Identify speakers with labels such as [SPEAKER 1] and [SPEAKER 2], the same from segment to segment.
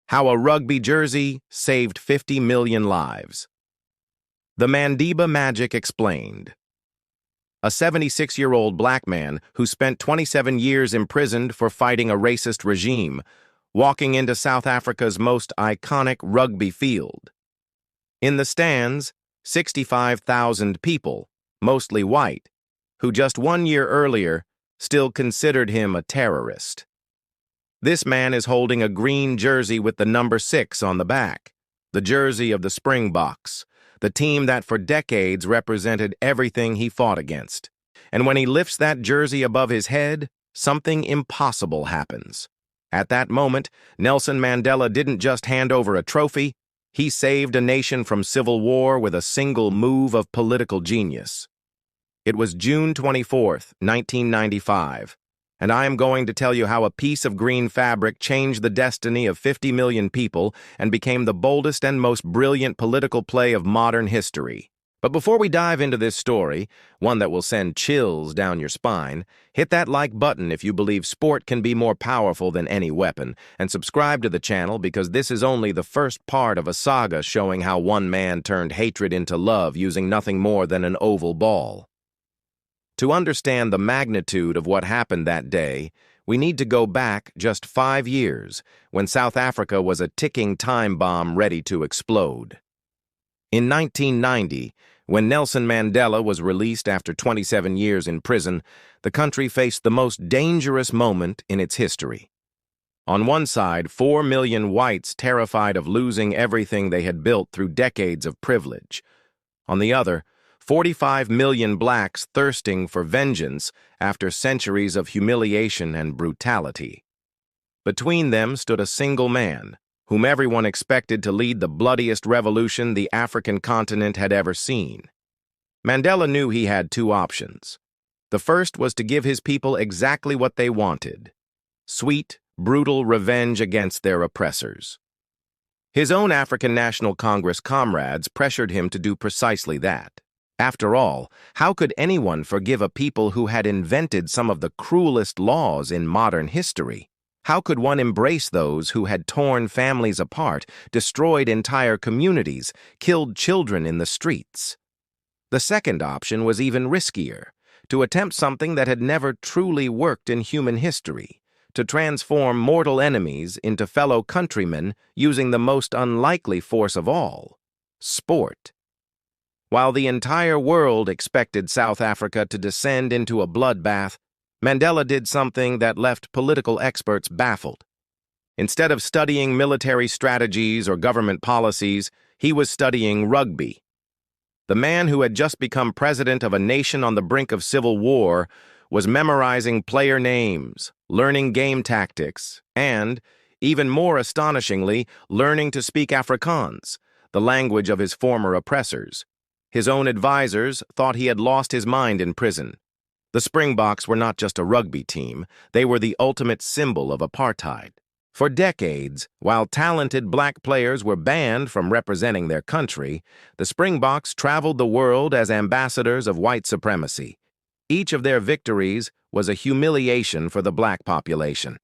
[SPEAKER 1] How a rugby jersey saved 50 million lives. The Mandela Magic explained. A 76-year-old black man who spent 27 years imprisoned for fighting a racist regime, walking into South Africa's most iconic rugby field. In the stands, 65,000 people, mostly white, who just 1 year earlier still considered him a terrorist. This man is holding a green jersey with the number 6 on the back, the jersey of the Springboks, the team that for decades represented everything he fought against. And when he lifts that jersey above his head, something impossible happens. At that moment, Nelson Mandela didn't just hand over a trophy, he saved a nation from civil war with a single move of political genius. It was June 24th, 1995, and I am going to tell you how a piece of green fabric changed the destiny of 50 million people and became the boldest and most brilliant political play of modern history. But before we dive into this story, one that will send chills down your spine, hit that like button if you believe sport can be more powerful than any weapon, and subscribe to the channel because this is only the first part of a saga showing how one man turned hatred into love using nothing more than an oval ball. To understand the magnitude of what happened that day, we need to go back just 5 years, when South Africa was a ticking time bomb ready to explode. In 1990, when Nelson Mandela was released after 27 years in prison, the country faced the most dangerous moment in its history. On one side, 4 million whites terrified of losing everything they had built through decades of privilege. On the other, 45 million blacks thirsting for vengeance after centuries of humiliation and brutality. Between them stood a single man, whom everyone expected to lead the bloodiest revolution the African continent had ever seen. Mandela knew he had 2 options. The first was to give his people exactly what they wanted: sweet, brutal revenge against their oppressors. His own African National Congress comrades pressured him to do precisely that. After all, how could anyone forgive a people who had invented some of the cruelest laws in modern history? How could one embrace those who had torn families apart, destroyed entire communities, killed children in the streets? The second option was even riskier: to attempt something that had never truly worked in human history, to transform mortal enemies into fellow countrymen using the most unlikely force of all: sport. While the entire world expected South Africa to descend into a bloodbath, Mandela did something that left political experts baffled. Instead of studying military strategies or government policies, he was studying rugby. The man who had just become president of a nation on the brink of civil war was memorizing player names, learning game tactics, and, even more astonishingly, learning to speak Afrikaans, the language of his former oppressors. His own advisors thought he had lost his mind in prison. The Springboks were not just a rugby team, they were the ultimate symbol of apartheid. For decades, while talented black players were banned from representing their country, the Springboks traveled the world as ambassadors of white supremacy. Each of their victories was a humiliation for the black population.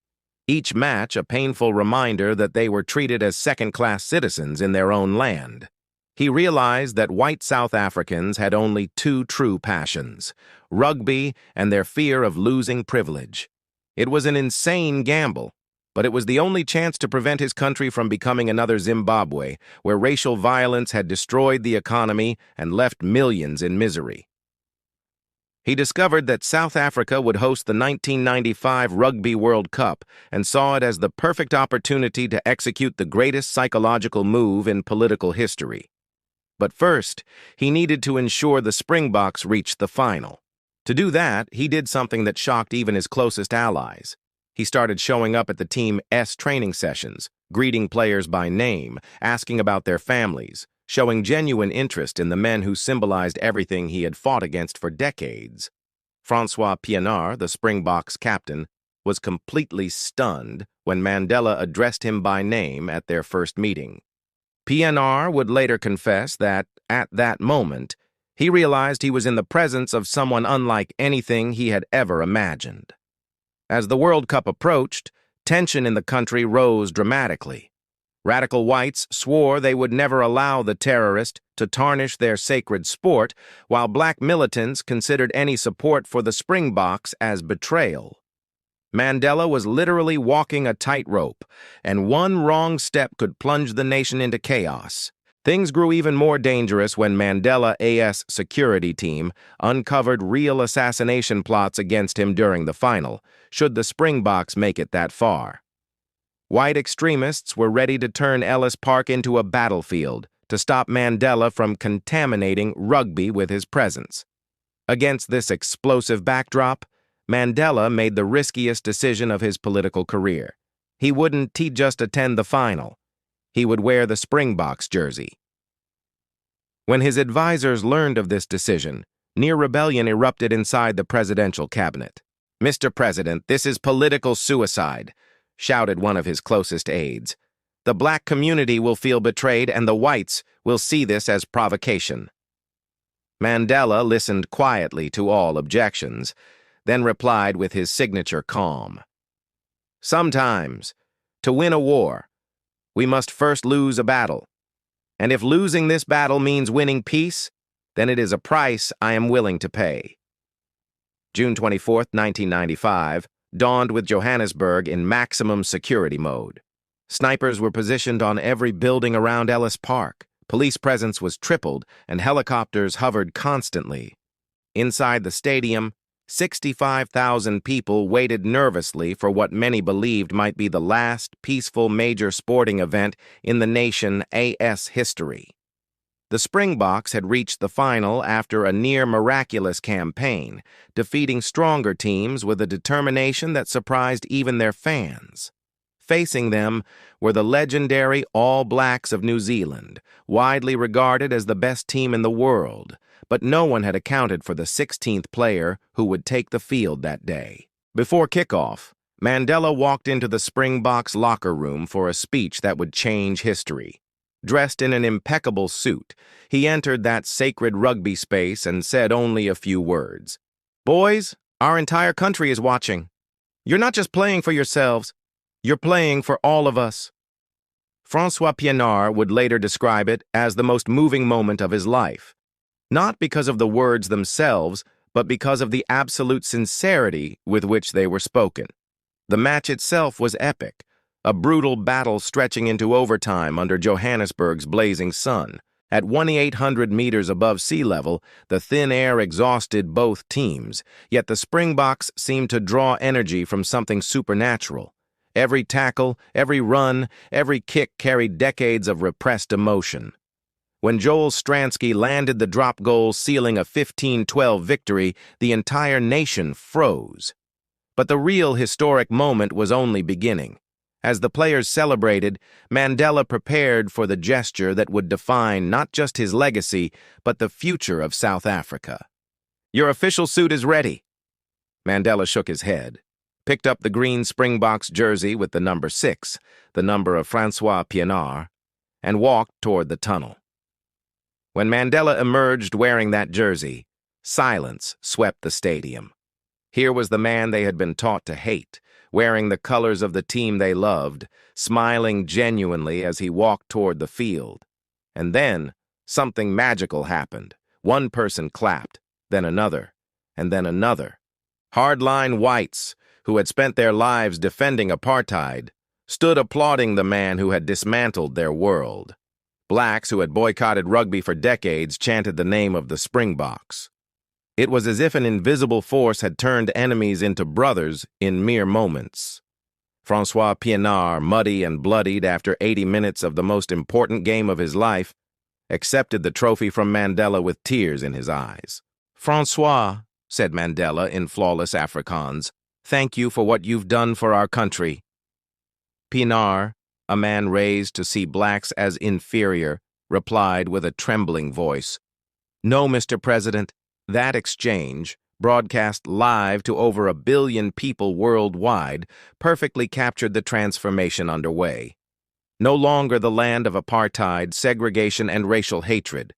[SPEAKER 1] Each match a painful reminder that they were treated as second-class citizens in their own land. He realized that white South Africans had only 2 true passions: rugby and their fear of losing privilege. It was an insane gamble, but it was the only chance to prevent his country from becoming another Zimbabwe, where racial violence had destroyed the economy and left millions in misery. He discovered that South Africa would host the 1995 Rugby World Cup and saw it as the perfect opportunity to execute the greatest psychological move in political history. But first, he needed to ensure the Springboks reached the final. To do that, he did something that shocked even his closest allies. He started showing up at the team's training sessions, greeting players by name, asking about their families, showing genuine interest in the men who symbolized everything he had fought against for decades. Francois Pienaar, the Springboks captain, was completely stunned when Mandela addressed him by name at their first meeting. Pienaar would later confess that, at that moment, he realized he was in the presence of someone unlike anything he had ever imagined. As the World Cup approached, tension in the country rose dramatically. Radical whites swore they would never allow the terrorist to tarnish their sacred sport, while black militants considered any support for the Springboks as betrayal. Mandela was literally walking a tightrope, and one wrong step could plunge the nation into chaos. Things grew even more dangerous when Mandela's security team uncovered real assassination plots against him during the final, should the Springboks make it that far. White extremists were ready to turn Ellis Park into a battlefield to stop Mandela from contaminating rugby with his presence. Against this explosive backdrop, Mandela made the riskiest decision of his political career. He wouldn't just attend the final. He would wear the Springboks jersey. When his advisors learned of this decision, near rebellion erupted inside the presidential cabinet. "Mr. President, this is political suicide," shouted one of his closest aides. "The black community will feel betrayed, and the whites will see this as provocation." Mandela listened quietly to all objections, then replied with his signature calm. "Sometimes, to win a war, we must first lose a battle. And if losing this battle means winning peace, then it is a price I am willing to pay." June 24, 1995, dawned with Johannesburg in maximum security mode. Snipers were positioned on every building around Ellis Park. Police presence was tripled, and helicopters hovered constantly. Inside the stadium, 65,000 people waited nervously for what many believed might be the last peaceful major sporting event in the nation's history. The Springboks had reached the final after a near-miraculous campaign, defeating stronger teams with a determination that surprised even their fans. Facing them were the legendary All Blacks of New Zealand, widely regarded as the best team in the world, but no one had accounted for the 16th player who would take the field that day. Before kickoff, Mandela walked into the Springboks locker room for a speech that would change history. Dressed in an impeccable suit, he entered that sacred rugby space and said only a few words. "Boys, our entire country is watching. You're not just playing for yourselves, you're playing for all of us." Francois Pienaar would later describe it as the most moving moment of his life, not because of the words themselves, but because of the absolute sincerity with which they were spoken. The match itself was epic, a brutal battle stretching into overtime under Johannesburg's blazing sun. At 2,800 meters above sea level, the thin air exhausted both teams, yet the Springboks seemed to draw energy from something supernatural. Every tackle, every run, every kick carried decades of repressed emotion. When Joel Stransky landed the drop goal sealing a 15-12 victory, the entire nation froze. But the real historic moment was only beginning. As the players celebrated, Mandela prepared for the gesture that would define not just his legacy, but the future of South Africa. "Your official suit is ready." Mandela shook his head, picked up the green Springboks jersey with the number 6, the number of Francois Pienaar, and walked toward the tunnel. When Mandela emerged wearing that jersey, silence swept the stadium. Here was the man they had been taught to hate, wearing the colors of the team they loved, smiling genuinely as he walked toward the field. And then, something magical happened. One person clapped, then another, and then another. Hardline whites, who had spent their lives defending apartheid, stood applauding the man who had dismantled their world. Blacks who had boycotted rugby for decades chanted the name of the Springboks. It was as if an invisible force had turned enemies into brothers in mere moments. Francois Pienaar, muddy and bloodied after 80 minutes of the most important game of his life, accepted the trophy from Mandela with tears in his eyes. "Francois," said Mandela in flawless Afrikaans, "thank you for what you've done for our country." Pienaar, a man raised to see blacks as inferior, replied with a trembling voice, "No, Mr. President, that exchange, broadcast live to over 1 billion people worldwide, perfectly captured the transformation underway. No longer the land of apartheid, segregation, and racial hatred.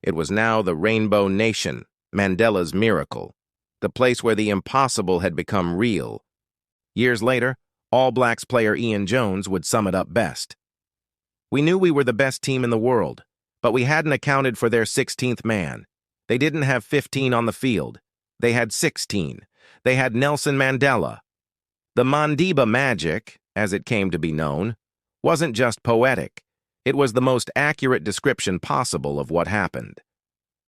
[SPEAKER 1] It was now the Rainbow Nation, Mandela's miracle, the place where the impossible had become real." Years later, All Blacks player Ian Jones would sum it up best. We knew we were the best team in the world, but we hadn't accounted for their 16th man. They didn't have 15 on the field. They had 16. They had Nelson Mandela. The Mandela magic, as it came to be known, wasn't just poetic. It was the most accurate description possible of what happened.